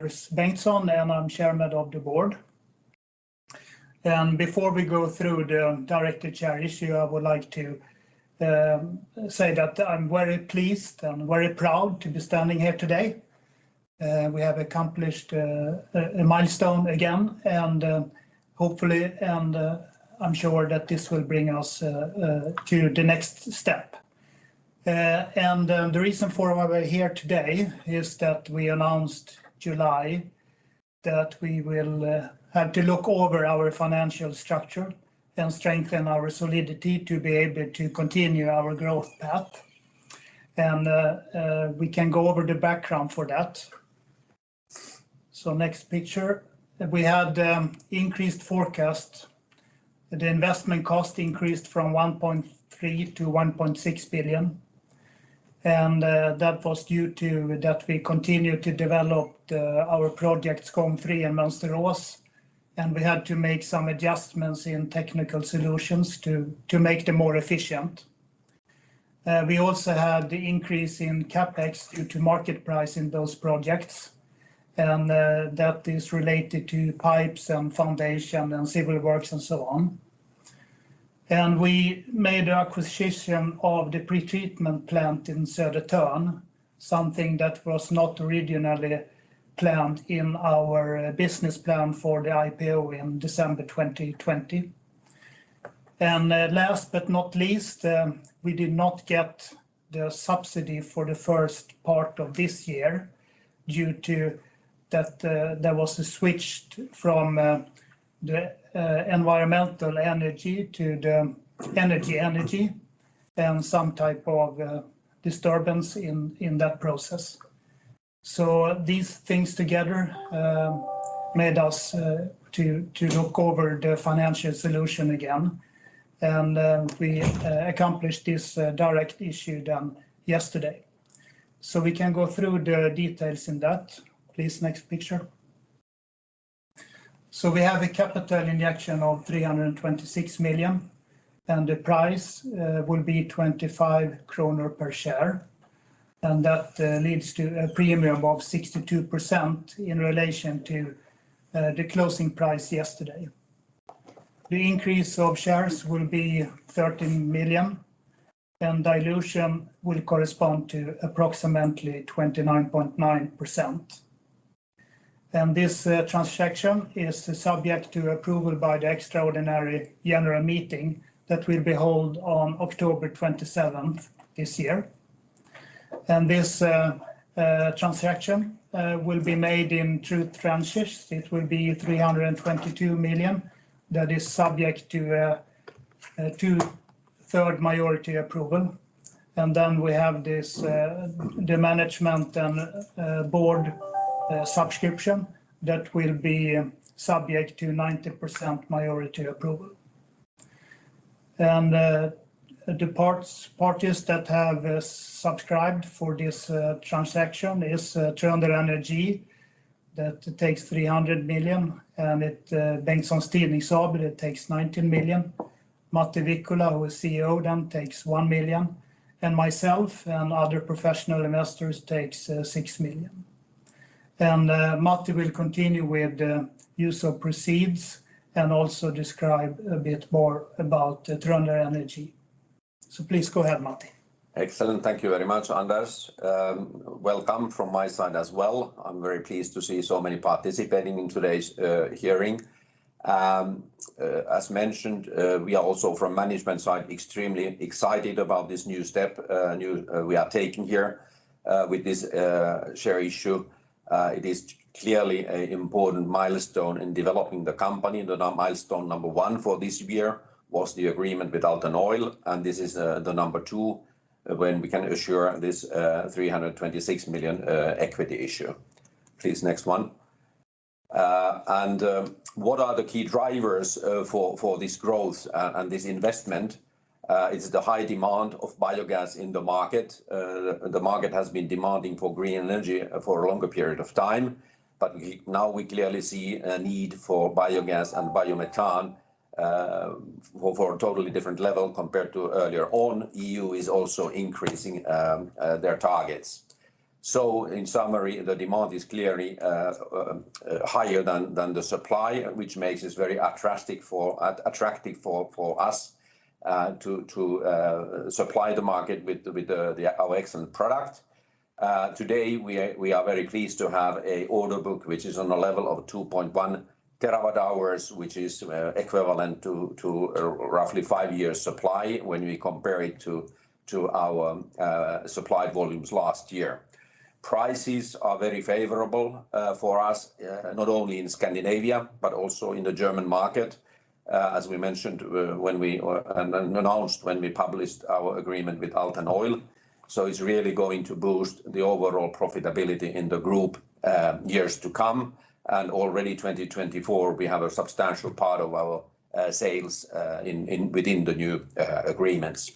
Bengtsson, and I'm chairman of the board. And before we go through the directed share issue, I would like to say that I'm very pleased and very proud to be standing here today. We have accomplished a milestone again, and hopefully, and I'm sure that this will bring us to the next step. The reason for why we're here today is that we announced July that we will have to look over our financial structure and strengthen our solidity to be able to continue our growth path. And we can go over the background for that. So next picture, we had increased forecast. The investment cost increased from 1.3 to 1.6 billion. And that was due to that we continue to develop our projects Skogn 3 and Mönsterås, and we had to make some adjustments in technical solutions to make them more efficient. We also had the increase in capex due to market price in those projects, and that is related to pipes and foundation and civil works and so on. And we made an acquisition of the pretreatment plant in Södertörn, something that was not originally planned in our business plan for the IPO in December 2020. And last but not least, we did not get the subsidy for the first part of this year due to that there was a switch from the environmental energy to the energy and some type of disturbance in that process. So these things together made us to look over the financial solution again, and we accomplished this direct issue done yesterday. So we can go through the details in that. Please, next picture. So we have a capital injection of 326 million, and the price will be 25 kronor per share, and that leads to a premium of 62% in relation to the closing price yesterday. The increase of shares will be 13 million, and dilution will correspond to approximately 29.9%. And this transaction is subject to approval by the extraordinary general meeting that will be held on October 27th this year. And this transaction will be made in 2 tranches. It will be 322 million that is subject to a 2/3 majority approval. And then we have this the management and board subscription that will be subject to 90% majority approval. And the parties that have subscribed for this transaction is Trönder Energy, that takes 300 million, and Bengtsson Styrnings AB that takes 19 million. Matti Vikkula, who is CEO, then takes 1 million, and myself and other professional investors takes 6 million. And Matti will continue with the use of proceeds and also describe a bit more about Trönder Energy. So please go ahead, Matti. Excellent. Thank you very much, Anders. Welcome from my side as well. I'm very pleased to see so many participating in today's hearing. As mentioned, we are also from management side extremely excited about this new step we are taking here with this share issue. It is clearly an important milestone in developing the company. The milestone number 1 for this year was the agreement with Alten Oil, and this is the number 2 when we can assure this 326 million equity issue. Please, next one. What are the key drivers for this growth and this investment? It's the high demand of biogas in the market. The market has been demanding for green energy for a longer period of time, but now we clearly see a need for biogas and biomethane for a totally different level compared to earlier on. EU is also increasing their targets. So in summary, the demand is clearly higher than the supply, which makes it very attractive for us to supply the market with our excellent product. Today, we are very pleased to have an order book which is on a level of 2.1 terawatt hours, which is equivalent to roughly 5 years supply when we compare it to our supply volumes last year. Prices are very favorable for us, not only in Scandinavia, but also in the German market, as we mentioned when we announced when we published our agreement with Alten Oil. So it's really going to boost the overall profitability in the group years to come. And already 2024, we have a substantial part of our sales within the new agreements.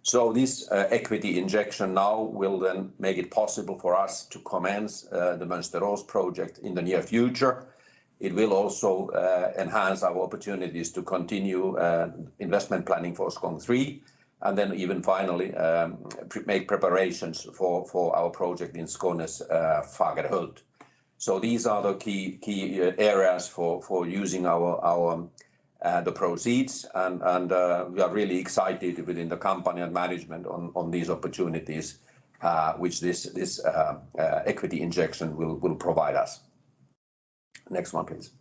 So this equity injection now will then make it possible for us to commence the Mönsterås project in the near future. It will also enhance our opportunities to continue investment planning for Skogn 3, and then even finally make preparations for our project in Skånes Fagerhult. So these are the key areas for using the proceeds, and we are really excited within the company and management on these opportunities which this equity injection will provide us. Next one, please.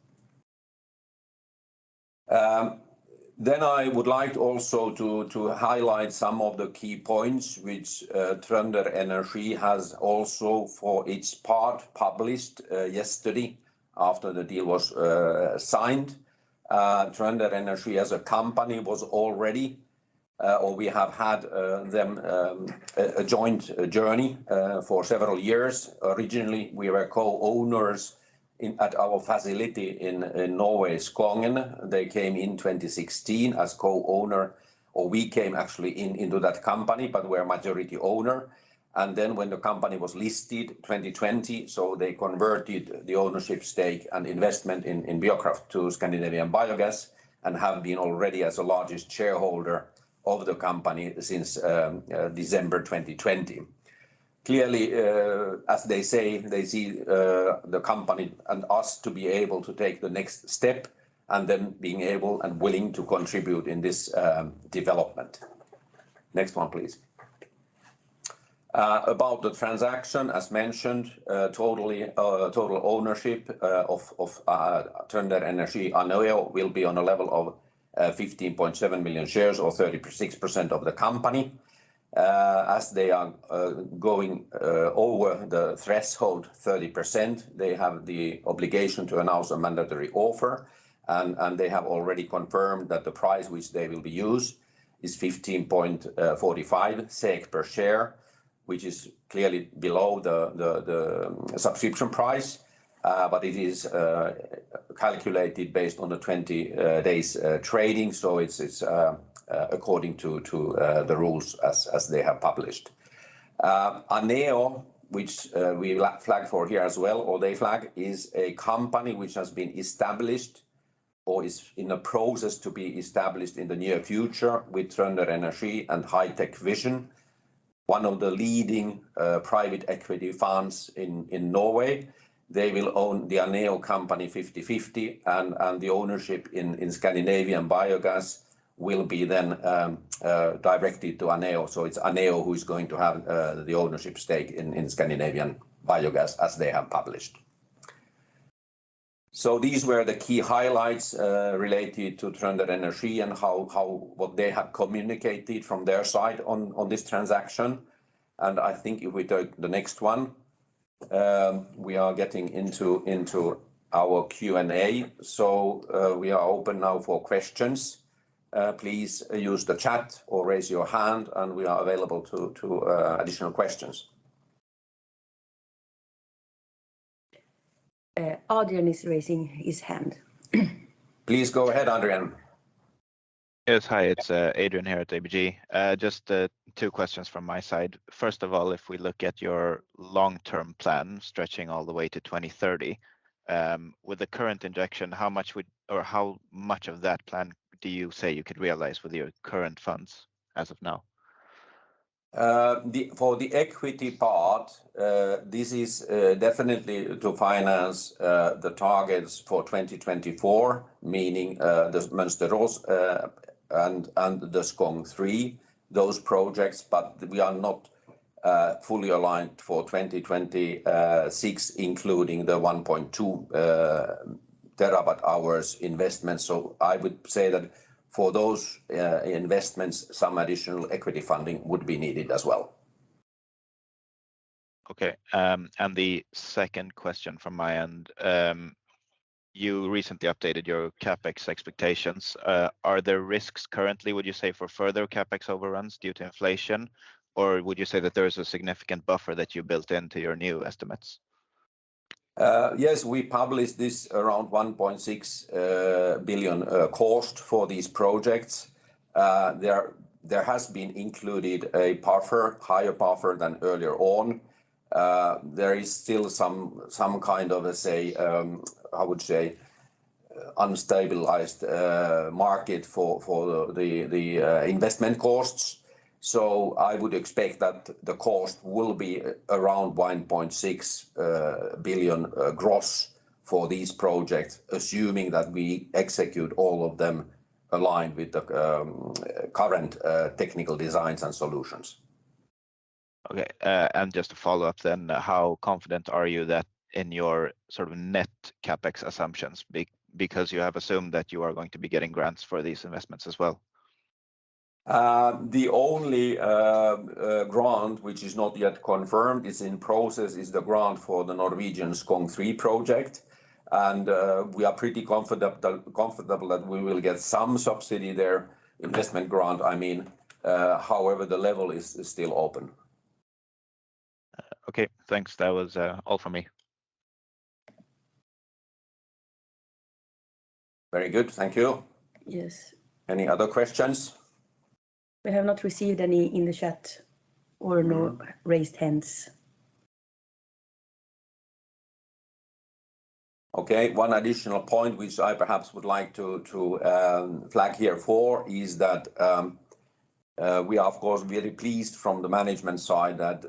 Then I would like also to highlight some of the key points which Trønder Energi has also for its part published yesterday after the deal was signed. Trønder Energi as a company was already, or we have had them a joint journey for several years. Originally, we were co-owners at our facility in Norway, Skogn. They came in 2016 as co-owner, or we came actually into that company, but we're majority owner. And then when the company was listed 2020, so they converted the ownership stake and investment in Biokraft to Scandinavian Biogas, and have been already as the largest shareholder of the company since December 2020. Clearly, as they say, they see the company and us to be able to take the next step, and then being able and willing to contribute in this development. Next one, please. About the transaction, as mentioned, total ownership of Trønder Energi Aneo will be on a level of 15.7 million shares, or 36% of the company. As they are going over the threshold 30%, they have the obligation to announce a mandatory offer, and they have already confirmed that the price which they will be used is 15.45 SEK per share, which is clearly below the subscription price, but it is calculated based on the 20 days trading, so it's according to the rules as they have published. Aneo, which we flag for here as well, or they flag, is a company which has been established or is in a process to be established in the near future with Trønder Energi and High-Tech Vision, one of the leading private equity funds in Norway. They will own the Aneo company 50-50, and the ownership in Scandinavian Biogas will be then directed to Aneo. So it's Aneo who is going to have the ownership stake in Scandinavian Biogas, as they have published. So these were the key highlights related to Trønder Energi and what they have communicated from their side on this transaction. And I think if we take the next one, we are getting into our Q&A. So we are open now for questions. Please use the chat or raise your hand, and we are available to additional questions. Adrian is raising his hand. Please go ahead, Adrian. Yes, hi, it's Adrian here at ABG. Just 2 questions from my side. First of all, if we look at your long-term plan stretching all the way to 2030, with the current injection, how much of that plan do you say you could realize with your current funds as of now? For the equity part, this is definitely to finance the targets for 2024, meaning the Mönsterås and the Skogn 3, those projects, but we are not fully aligned for 2026, including the 1.2 terawatt-hours investment. So I would say that for those investments, some additional equity funding would be needed as well. Okay. And the second question from my end, you recently updated your CapEx expectations. Are there risks currently, would you say, for further CapEx overruns due to inflation? Or would you say that there is a significant buffer that you built into your new estimates? Yes, we published this around 1.6 billion cost for these projects. There has been included a buffer, higher buffer than earlier on. There is still some kind of, let's say, I would say, unstabilized market for the investment costs. So I would expect that the cost will be around 1.6 billion gross for these projects, assuming that we execute all of them aligned with the current technical designs and solutions. Okay, and just to follow up then, how confident are you that in your sort of net CapEx assumptions, because you have assumed that you are going to be getting grants for these investments as well? The only grant which is not yet confirmed, is in process, is the grant for the Norwegian Skogn 3 project. And we are pretty comfortable that we will get some subsidy there, investment grant, I mean. However, the level is still open. Okay, thanks. That was all from me. Very good, thank you. Yes. Any other questions? We have not received any in the chat or no raised hands. Okay, one additional point which I perhaps would like to flag here for is that we are of course very pleased from the management side that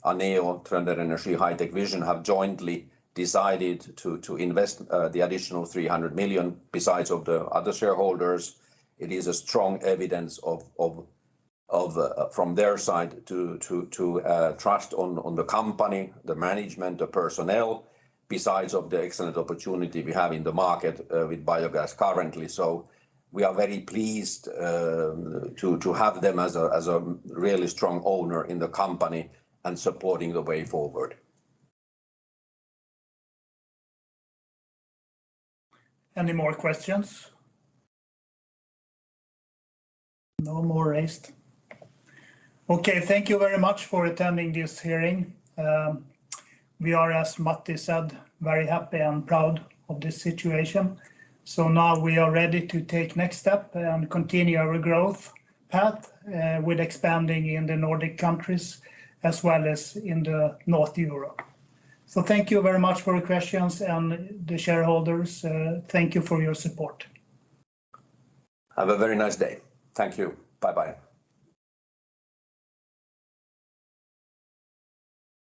Aneo, TrønderEnergi, High-Tech Vision have jointly decided to invest the additional 300 million besides of the other shareholders. It is a strong evidence from their side to trust on the company, the management, the personnel, besides of the excellent opportunity we have in the market with biogas currently. So we are very pleased to have them as a really strong owner in the company and supporting the way forward. Any more questions? No more raised. Okay, thank you very much for attending this hearing. We are, as Matti said, very happy and proud of this situation. So now we are ready to take next step and continue our growth path with expanding in the Nordic countries as well as in the North Europe. So thank you very much for your questions, and the shareholders, thank you for your support. Have a very nice day. Thank you. Bye-bye.